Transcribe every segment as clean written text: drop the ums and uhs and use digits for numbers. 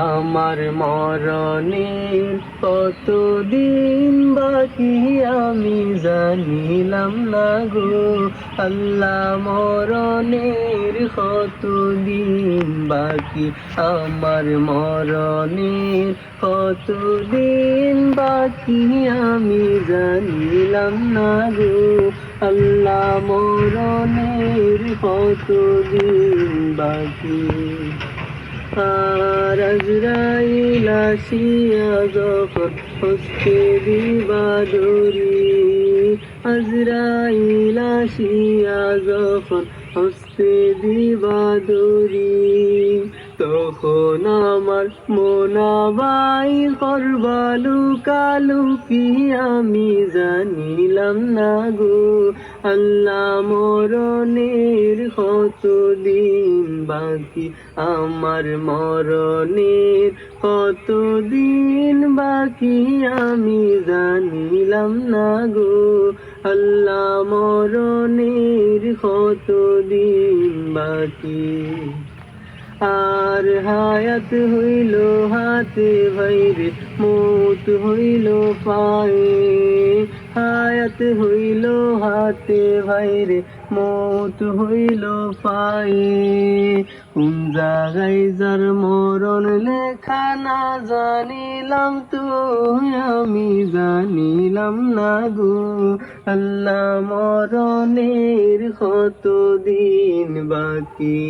আমার মরণের কতদিন বাকি আমি জানিলাম না গো আল্লাহ। মরণের কতদিন বাকি আমার মরণের কতদিন বাকি আমি জানিলাম না গো আল্লাহ। মরণের কতদিন বাকি আর আজরাইল আসিয়া যখন হস্তে দিবা দড়ি, আজরাইল আসিয়া যখন হস্তে দিবা দড়ি, তখন আমার মোনাবাই করবা লুকালুকি আমি জানিলাম না গো আল্লাহ। মরণের কতদিন বাকি আমার মরণের কতদিন বাকি আমি জানিলাম না গো আল্লাহ। মরণের কতদিন বাকি আর হায়াত হইল হাতে ভাইরে মৌত হইল পায়ে, হায়াত হইল হাতে ভাইরে মৌত হইল পায়ে। কোন জায়গায় যার মরণ লেখা না জানিলাম তো আমি জানিলাম না গো আল্লাহ। মরণের কতদিন বাকি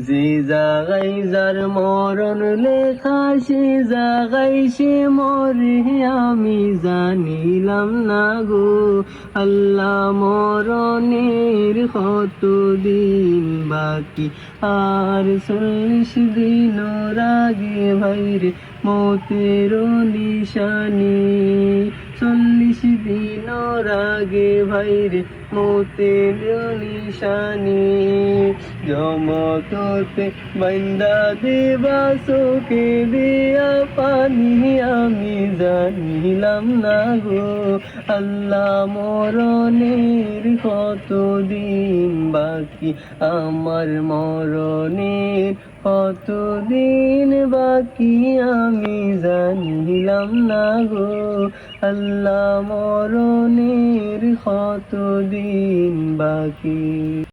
যে জায়গায় যার মরণ লেখা সে জায়গায় সে মরে আমি জানিলাম না গো আল্লাহ। মরণের কতদিন বাকি আর 40 দিন আগে ভাইরে মতের নিশানি, 40 দিন আগে ভাইরে মতের নিশানি। জমতে বান্দা দেবা চোখে দিয়া পানি আমি জানিলাম না গো আল্লাহ। মরণের কতদিন বাকি আমার মরণের কতদিন বাকি আমি জানিলাম না গো আল্লাহ। মরণের কতদিন বাকি।